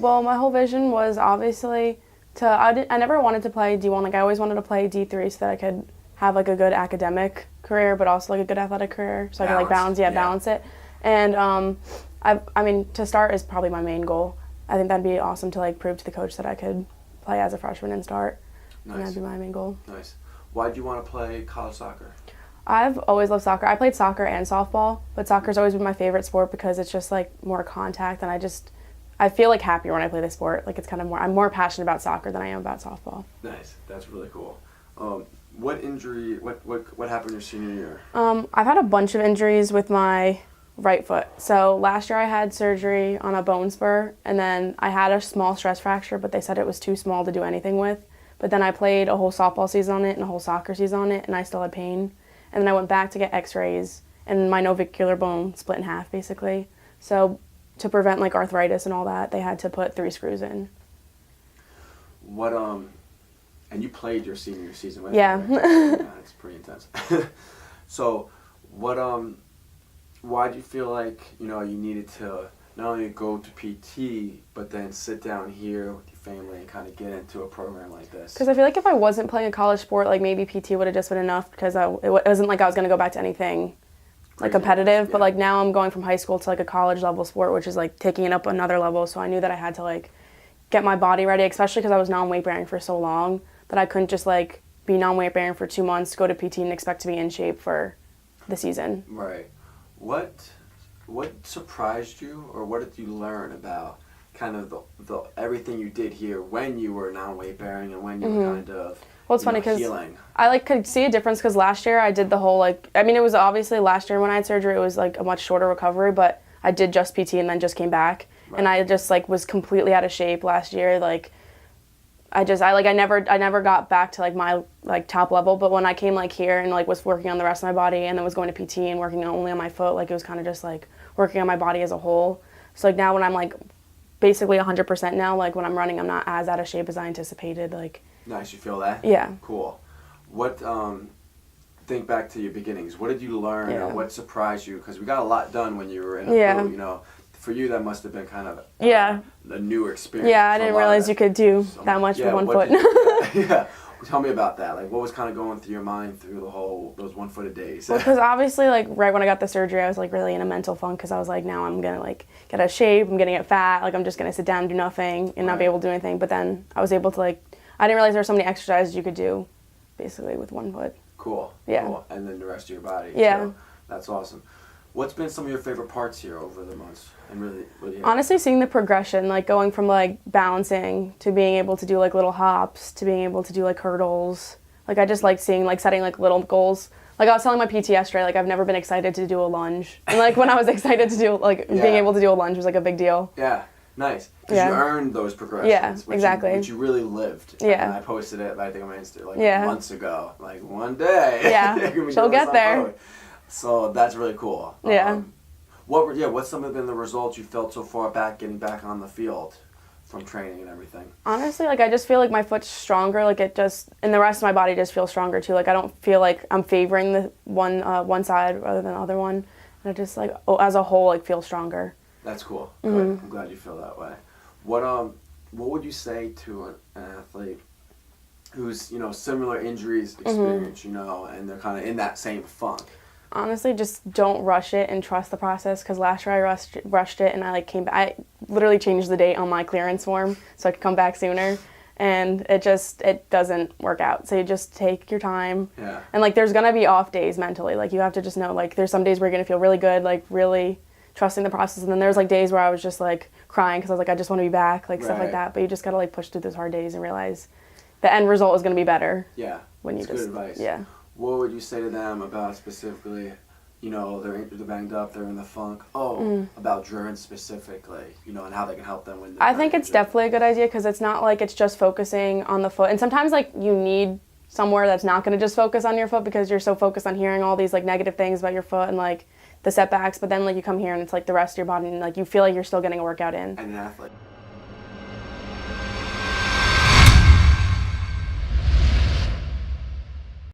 Well, my whole vision was obviously I never wanted to play D1. Like, I always wanted to play D3 so that I could have, like, a good academic career, but also, like, a good athletic career. So I could, like, balance it. And, I mean, to start is probably my main goal. I think that'd be awesome to, like, prove to the coach that I could play as a freshman and start. Nice. And that'd be my main goal. Nice. Why'd you want to play college soccer? I've always loved soccer. I played soccer and softball, but soccer's always been my favorite sport because it's just, like, more contact, and I feel, like, happier when I play the sport. Like, it's kind of I'm more passionate about soccer than I am about softball. Nice. That's really cool. What injury, what happened your senior year? I've had a bunch of injuries with my right foot. So last year I had surgery on a bone spur, and then I had a small stress fracture, but they said it was too small to do anything with. But then I played a whole softball season on it and a whole soccer season on it, and I still had pain. And then I went back to get x-rays, and my navicular bone split in half, basically. So to prevent, like, arthritis and all that, they had to put 3 screws in. And you played your senior season with Yeah. me, right? Yeah, it's pretty intense. So, why do you feel like, you needed to not only go to PT, but then sit down here with your family and kind of get into a program like this? Because I feel like if I wasn't playing a college sport, like, maybe PT would have just been enough, because it wasn't like I was going to go back to anything, like, competitive. Yeah. But, like, now I'm going from high school to, like, a college level sport, which is, like, taking it up another level. So I knew that I had to, like, get my body ready, especially because I was non-weight bearing for so long, that I couldn't just, like, be non-weight bearing for 2 months, go to PT, and expect to be in shape for the season. Right. What surprised you, or what did you learn about kind of the everything you did here when you were non-weight bearing and when you were kind of it's funny because healing? I, like, could see a difference because last year I did the whole, like, I mean, it was obviously last year when I had surgery, it was, like, a much shorter recovery, but I did just PT and then just came back. Right. And I just, like, was completely out of shape last year. Like, I never got back to, like, my, like, top level, but when I came, like, here and, like, was working on the rest of my body and then was going to PT and working only on my foot, like, it was kind of just, like, working on my body as a whole. So, like, now when I'm, like, basically 100% now, like, when I'm running, I'm not as out of shape as I anticipated, like. Nice, you feel that? Yeah. Cool. What, think back to your beginnings. What did you learn, or what surprised you? Because we got a lot done when you were in a boot, For you, that must have been kind of a new experience. Yeah, I didn't realize you could do that much with 1 foot. Yeah. Tell me about that. Like, what was kind of going through your mind through those 1-footed days? Well, because obviously, like, right when I got the surgery, I was, like, really in a mental funk because I was like, now I'm going to, like, get out of shape, I'm going to get fat, like, I'm just going to sit down and do nothing and not be able to do anything. But then I was able to, like, I didn't realize there were so many exercises you could do, basically, with 1 foot. Cool. Yeah. Cool. And then the rest of your body. Yeah. So that's awesome. What's been some of your favorite parts here over the months? And really honestly, seeing the progression, like, going from, like, balancing to being able to do, like, little hops to being able to do, like, hurdles. Like, I just like seeing, like, setting, like, little goals. Like, I was telling my PT yesterday, like, I've never been excited to do a lunge. And, like, when I was excited to do, like, being able to do a lunge was, like, a big deal. Yeah. Nice. Because you earned those progressions. Yeah, exactly. Which you really lived. Yeah. And I posted it, I think, on my Insta, like, months ago. Like, one day. Yeah. She'll get there. So that's really cool. Yeah. What's some of been the results you felt so far getting back on the field from training and everything? Honestly, like, I just feel like my foot's stronger. Like, it just, and the rest of my body just feels stronger too. Like, I don't feel like I'm favoring the one side rather than the other one. And I just, like, as a whole, like, feel stronger. That's cool. Good. I'm glad you feel that way. What would you say to an athlete who's, similar injuries experience, and they're kind of in that same funk? Honestly, just don't rush it and trust the process, because last year I rushed it and I, like, came back. I literally changed the date on my clearance form so I could come back sooner, and it doesn't work out. So you just take your time. Yeah. And, like, there's going to be off days mentally. Like, you have to just know, like, there's some days where you're going to feel really good, like, really trusting the process, and then there's, like, days where I was just, like, crying because I was like, I just want to be back, like, stuff like that. But you just got to, like, push through those hard days and realize the end result is going to be better. Yeah. When you That's good advice. Yeah. What would you say to them about specifically, they're banged up, they're in the funk, about German specifically, and how they can help them when they're I think it's definitely a good idea, because it's not like it's just focusing on the foot. And sometimes, like, you need somewhere that's not going to just focus on your foot, because you're so focused on hearing all these, like, negative things about your foot and, like, the setbacks. But then, like, you come here and it's, like, the rest of your body, and, like, you feel like you're still getting a workout in. And an athlete.